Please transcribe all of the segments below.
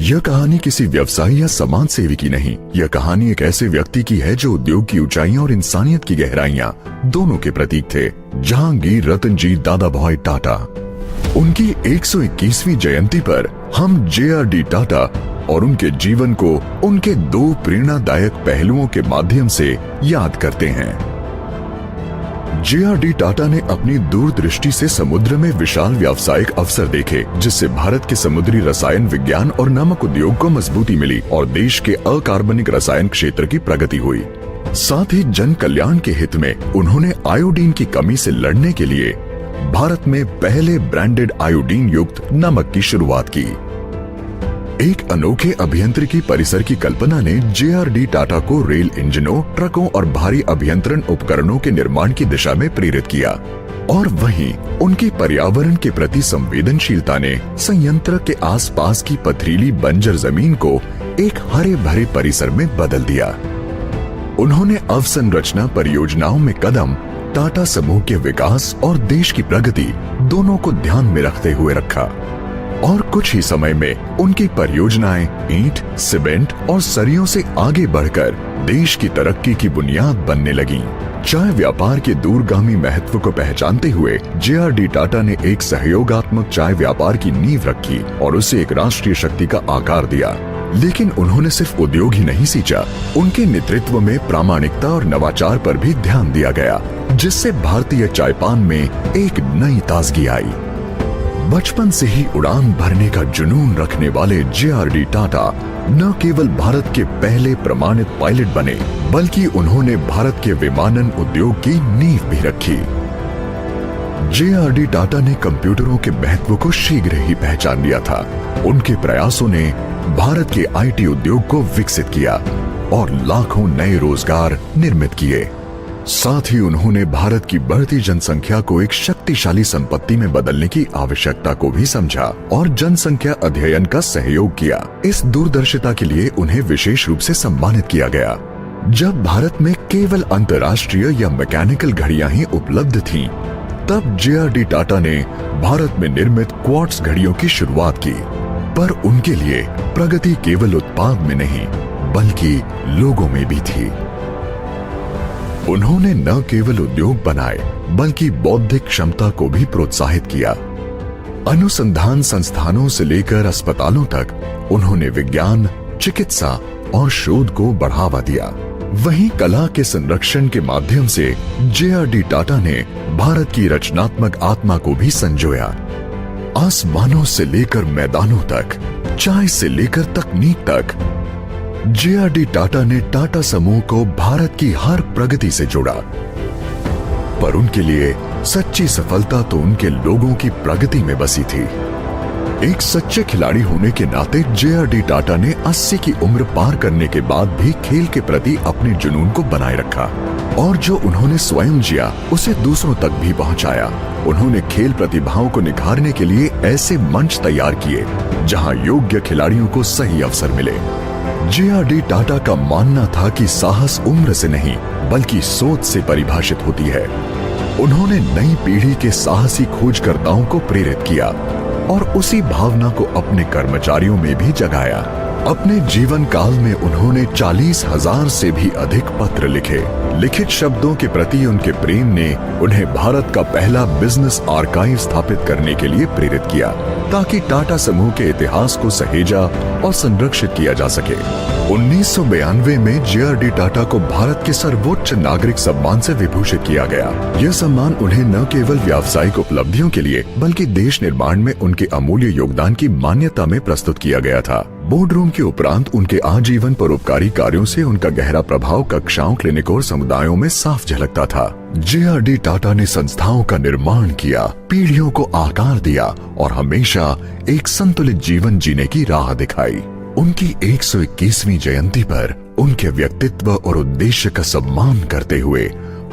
यह कहानी किसी व्यवसायी या समाज सेवी की नहीं, यह कहानी एक ऐसे व्यक्ति की है जो उद्योग की ऊंचाइयां और इंसानियत की गहराइयां दोनों के प्रतीक थे। जहांगीर रतनजी दादाभाई टाटा। उनकी 121वीं जयंती पर हम JRD टाटा और उनके जीवन को उनके दो प्रेरणादायक पहलुओं के माध्यम से याद करते हैं। JRD टाटा ने अपनी दूरदृष्टि से समुद्र में विशाल व्यावसायिक अवसर देखे, जिससे भारत के समुद्री रसायन विज्ञान और नमक उद्योग को मजबूती मिली और देश के अकार्बनिक रसायन क्षेत्र की प्रगति हुई। साथ ही जन कल्याण के हित में उन्होंने आयोडीन की कमी से लड़ने के लिए भारत में पहले ब्रांडेड आयोडीन युक्त नमक की शुरुआत की। एक अनोखे अभियांत्रिकी परिसर की कल्पना ने JRD टाटा को रेल इंजनों, ट्रकों और भारी अभियंत्रण उपकरणों के निर्माण की दिशा में प्रेरित किया। और वहीं उनकी पर्यावरण के प्रति संवेदनशीलता ने संयंत्र के आसपास की पथरीली बंजर जमीन को एक हरे भरे परिसर में बदल दिया। उन्होंने अवसंरचना परियोजनाओं में कदम टाटा समूह के विकास और देश की प्रगति दोनों को ध्यान में रखते हुए रखा और कुछ ही समय में उनकी परियोजनाएं ईंट, सीमेंट और सरियों से आगे बढ़कर देश की तरक्की की बुनियाद बनने लगीं। चाय व्यापार के दूरगामी महत्व को पहचानते हुए JRD टाटा ने एक सहयोगात्मक चाय व्यापार की नींव रखी और उसे एक राष्ट्रीय शक्ति का आकार दिया। लेकिन उन्होंने सिर्फ उद्योग ही नहीं सींचा, उनके नेतृत्व में प्रामाणिकता और नवाचार पर भी ध्यान दिया गया, जिससे भारतीय चायपान में एक नई ताजगी आई। बचपन से ही उड़ान भरने का जुनून रखने वाले JRD टाटा न केवल भारत के पहले प्रमाणित पायलट बने, बल्कि उन्होंने भारत के विमानन उद्योग की नींव भी रखी। JRD टाटा ने कंप्यूटरों के महत्व को शीघ्र ही पहचान लिया था। उनके प्रयासों ने भारत के IT उद्योग को विकसित किया और लाखों नए रोजगार निर्मित किए। साथ ही उन्होंने भारत की बढ़ती जनसंख्या को एक शक्तिशाली संपत्ति में बदलने की आवश्यकता को भी समझा और जनसंख्या अध्ययन का सहयोग किया। इस दूरदर्शिता के लिए उन्हें विशेष रूप से सम्मानित किया गया। जब भारत में केवल अंतर्राष्ट्रीय या मैकेनिकल घड़ियां ही उपलब्ध थीं, तब JRD टाटा ने भारत में निर्मित क्वार्ट्ज घड़ियों की शुरुआत की। पर उनके लिए प्रगति केवल उत्पाद में नहीं, बल्कि लोगों में भी थी। उन्होंने न केवल उद्योग बनाए, बल्कि बौद्धिक क्षमता को भी प्रोत्साहित किया। अनुसंधान संस्थानों से लेकर अस्पतालों तक उन्होंने विज्ञान, चिकित्सा और शोध को बढ़ावा दिया। वहीं कला के संरक्षण के माध्यम से JRD टाटा ने भारत की रचनात्मक आत्मा को भी संजोया। आसमानों से लेकर मैदानों तक, चाय से लेकर तकनीक तक, JRD टाटा ने टाटा समूह को भारत की हर प्रगति से जोड़ा। पर उनके लिए सच्ची सफलता तो उनके लोगों की प्रगति में बसी थी। एक सच्चे खिलाड़ी होने के नाते JRD टाटा ने 80 की उम्र पार करने के बाद भी खेल के प्रति अपने जुनून को बनाए रखा और जो उन्होंने स्वयं जिया उसे दूसरों तक भी पहुंचाया। उन्होंने खेल प्रतिभाओं को निखारने के लिए ऐसे मंच तैयार किए जहां योग्य खिलाड़ियों को सही अवसर मिले। JRD टाटा का मानना था कि साहस उम्र से नहीं, बल्कि सोच से परिभाषित होती है। उन्होंने नई पीढ़ी के साहसी खोजकर्ताओं को प्रेरित किया और उसी भावना को अपने कर्मचारियों में भी जगाया। अपने जीवन काल में उन्होंने 40,000 से भी अधिक पत्र लिखे। लिखित शब्दों के प्रति उनके प्रेम ने उन्हें भारत का पहला बिजनेस आर्काइव स्थापित करने के लिए प्रेरित किया, ताकि टाटा समूह के इतिहास को सहेजा और संरक्षित किया जा सके। 1992 में JRD टाटा को भारत के सर्वोच्च नागरिक सम्मान से विभूषित किया गया। यह सम्मान उन्हें न केवल व्यावसायिक उपलब्धियों के लिए, बल्कि देश निर्माण में उनके अमूल्य योगदान की मान्यता में प्रस्तुत किया गया था। बोर्डरूम के उपरांत उनके आजीवन परोपकारी कार्यों से उनका गहरा प्रभाव कक्षाओं, क्लिनिकों और समुदायों में साफ झलकता था। JRD टाटा ने संस्थाओं का निर्माण किया, पीढ़ियों को आकार दिया और हमेशा एक संतुलित जीवन जीने की राह दिखाई। उनकी 121वीं जयंती पर उनके व्यक्तित्व और उद्देश्य का सम्मान करते हुए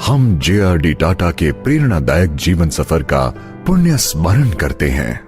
हम JRD टाटा के प्रेरणादायक जीवन सफर का पुण्य स्मरण करते हैं।